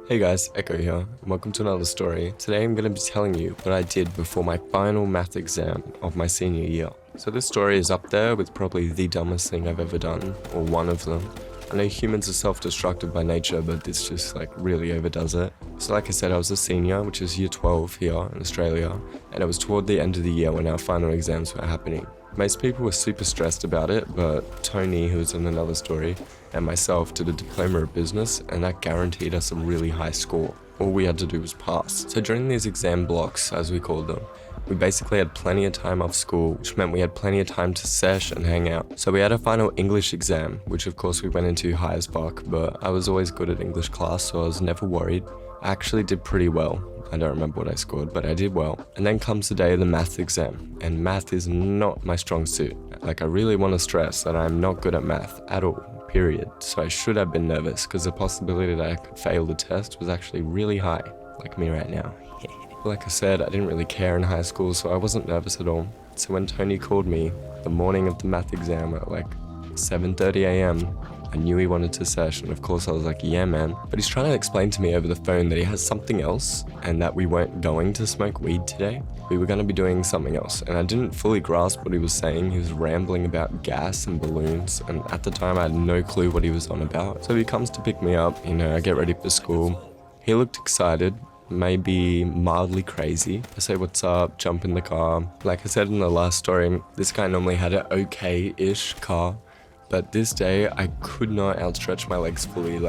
Hey guys, Echo here, and welcome to another story. Today I'm going to be telling you what I did before my final math exam of my senior year. So this story is up there with probably the dumbest thing I've ever done, or one of them. I know humans are self-destructive by nature, but this just really overdoes it. So like I said, I was a senior, which is year 12 here in Australia, and it was toward the end of the year when our final exams were happening. Most people were super stressed about it, but Tony, who's in another story, and myself did a diploma of business, and that guaranteed us a really high score. All we had to do was pass. So during these exam blocks, as we called them, we basically had plenty of time off school, which meant we had plenty of time to sesh and hang out. So we had a final English exam, which of course we went into high as fuck, but I was always good at English class, so I was never worried. I actually did pretty well. I don't remember what I scored, but I did well. And then comes the day of the math exam, and math is not my strong suit. I really want to stress that I'm not good at math at all, period. So I should have been nervous, because the possibility that I could fail the test was actually really high, like me right now. Like I said, I didn't really care in high school, so I wasn't nervous at all. So when Tony called me the morning of the math exam at 7:30 a.m, I knew he wanted to sesh, and of course I was like, yeah man. But he's trying to explain to me over the phone that he has something else, and that we weren't going to smoke weed today. We were going to be doing something else, and I didn't fully grasp what he was saying. He was rambling about gas and balloons, and at the time I had no clue what he was on about. So he comes to pick me up, I get ready for school. He looked excited, maybe mildly crazy. I say what's up, jump in the car. Like I said in the last story, this guy normally had an okay-ish car, but this day I could not outstretch my legs fully.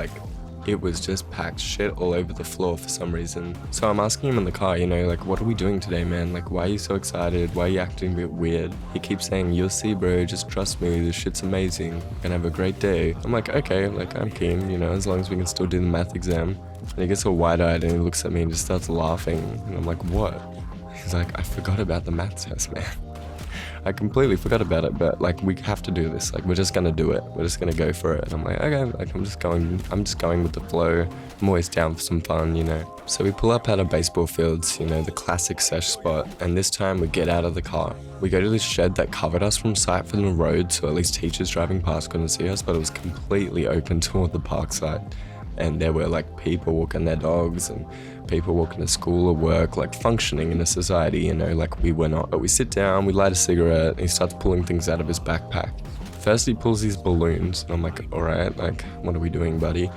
It was just packed shit all over the floor for some reason. So I'm asking him in the car, what are we doing today, man? Why are you so excited? Why are you acting a bit weird? He keeps saying, you'll see bro, just trust me, this shit's amazing. We're gonna have a great day. I'm like, okay, I'm keen, as long as we can still do the math exam. And he gets all wide-eyed and he looks at me and just starts laughing. And I'm like, what? He's like, I forgot about the math test, man. I completely forgot about it, but we have to do this. We're just gonna do it. We're just gonna go for it. And I'm like, okay, I'm just going with the flow. I'm always down for some fun, So we pull up at our baseball fields, the classic sesh spot, and this time we get out of the car. We go to this shed that covered us from sight from the road, so at least teachers driving past couldn't see us, but it was completely open toward the park side. And there were people walking their dogs and people walking to school or work, functioning in a society, we were not. But we sit down, we light a cigarette, and he starts pulling things out of his backpack. First he pulls these balloons, and I'm like, alright, what are we doing, buddy?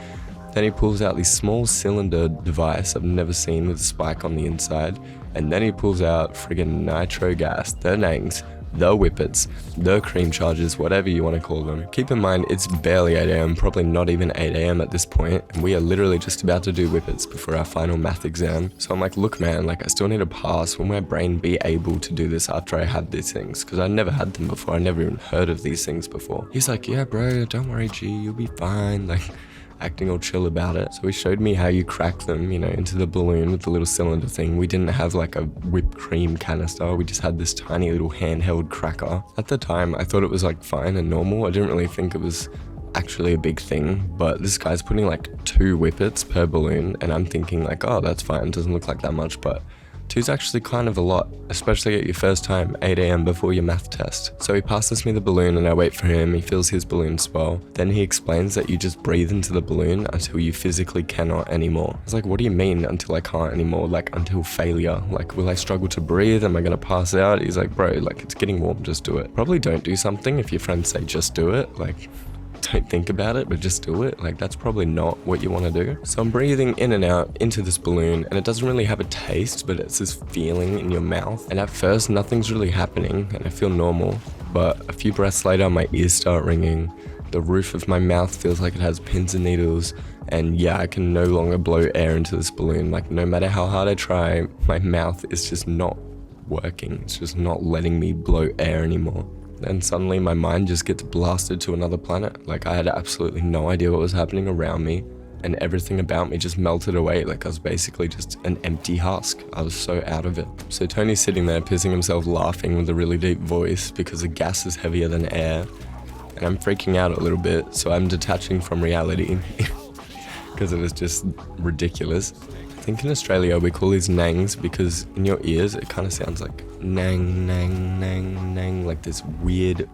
Then he pulls out this small cylinder device I've never seen with a spike on the inside, and then he pulls out friggin' nitro gas, the nangs, the whippets, the cream charges, whatever you want to call them. Keep in mind, it's barely 8 a.m, probably not even 8 a.m at this point, and we are literally just about to do whippets before our final math exam. So I'm like, look man, I still need to pass. Will my brain be able to do this after I had these things? Because I never had them before, I never even heard of these things before. He's like, yeah bro, don't worry G, you'll be fine. Acting all chill about it. So he showed me how you crack them, into the balloon with the little cylinder thing. We didn't have a whipped cream canister, we just had this tiny little handheld cracker. At the time, I thought it was fine and normal. I didn't really think it was actually a big thing, but this guy's putting 2 whippets per balloon, and I'm thinking oh, that's fine, it doesn't look like that much, but 2's actually kind of a lot, especially at your first time, 8 a.m. before your math test. So he passes me the balloon and I wait for him, he fills his balloon as well. Then he explains that you just breathe into the balloon until you physically cannot anymore. I was like, what do you mean until I can't anymore? Until failure? Will I struggle to breathe? Am I gonna pass out? He's like, bro, it's getting warm, just do it. Probably don't do something if your friends say just do it. Don't think about it, but just do it. That's probably not what you want to do. So I'm breathing in and out into this balloon, and it doesn't really have a taste, but it's this feeling in your mouth. And at first, nothing's really happening, and I feel normal. But a few breaths later, my ears start ringing. The roof of my mouth feels like it has pins and needles, and yeah, I can no longer blow air into this balloon. No matter how hard I try, my mouth is just not working. It's just not letting me blow air anymore. And suddenly my mind just gets blasted to another planet. I had absolutely no idea what was happening around me, and everything about me just melted away. I was basically just an empty husk. I was so out of it. So Tony's sitting there pissing himself laughing with a really deep voice because the gas is heavier than air, and I'm freaking out a little bit, so I'm detaching from reality because it was just ridiculous. I think in Australia we call these nangs because in your ears it kind of sounds like nang, nang, nang, nang, this weird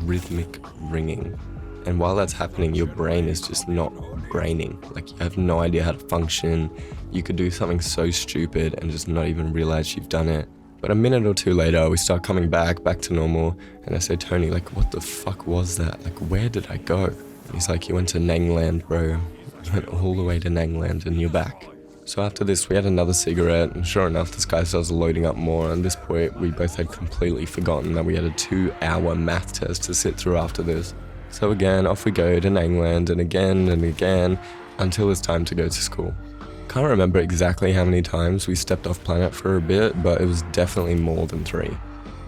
rhythmic ringing. And while that's happening, your brain is just not braining. Like, you have no idea how to function. You could do something so stupid and just not even realize you've done it. But a minute or two later, we start coming back to normal, and I say, Tony, like, what the fuck was that? Like, where did I go? And he's like, you went to Nangland, bro. You went all the way to Nangland and you're back. So after this, we had another cigarette, and sure enough, this guy starts loading up more. At this point, we both had completely forgotten that we had a 2-hour math test to sit through after this. So again, off we go to Nangland, and again, until it's time to go to school. Can't remember exactly how many times we stepped off planet for a bit, but it was definitely more than 3.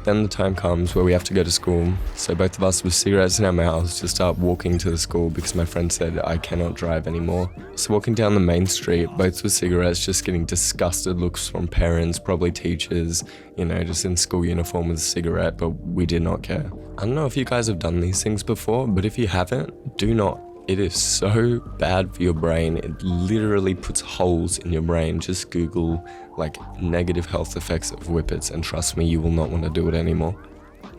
Then the time comes where we have to go to school, so both of us with cigarettes in our mouths just start walking to the school because my friend said I cannot drive anymore. So walking down the main street, both with cigarettes, just getting disgusted looks from parents, probably teachers, you know, just in school uniform with a cigarette, but we did not care. I don't know if you guys have done these things before, but if you haven't, do not. It is so bad for your brain. It literally puts holes in your brain. Just Google like negative health effects of whippets, and trust me, you will not want to do it anymore.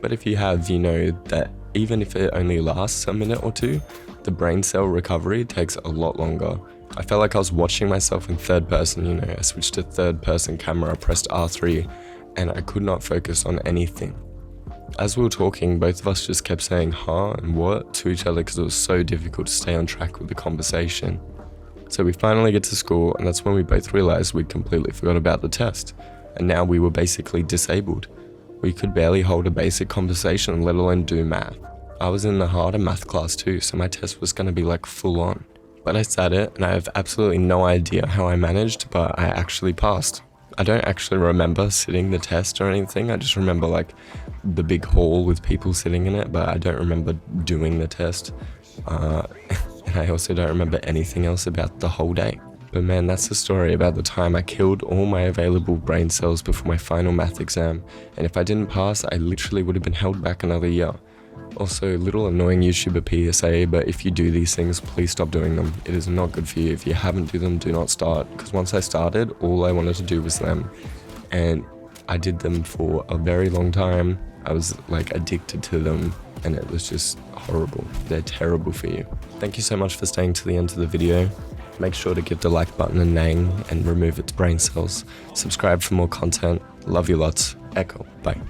But if you have, you know that even if it only lasts a minute or two, the brain cell recovery takes a lot longer. I felt like I was watching myself in third person, you know, I switched to third person camera, pressed R3, and I could not focus on anything. As we were talking, both of us just kept saying huh and what to each other because it was so difficult to stay on track with the conversation. So we finally get to school, and that's when we both realized we'd completely forgot about the test, and now we were basically disabled. We could barely hold a basic conversation, let alone do math. I was in the harder math class too, so my test was going to be like full on. But I sat it, and I have absolutely no idea how I managed, but I actually passed. I don't actually remember sitting the test or anything. I just remember like the big hall with people sitting in it, but I don't remember doing the test. And I also don't remember anything else about the whole day. But man, that's the story about the time I killed all my available brain cells before my final math exam. And if I didn't pass, I literally would have been held back another year. Also, little annoying YouTuber PSA, but if you do these things, please stop doing them. It is not good for you. If you haven't do them, do not start. Because once I started, all I wanted to do was them. And I did them for a very long time. I was like addicted to them, and it was just horrible. They're terrible for you. Thank you so much for staying to the end of the video. Make sure to give the like button a nang and remove its brain cells. Subscribe for more content. Love you lots. Echo. Bye.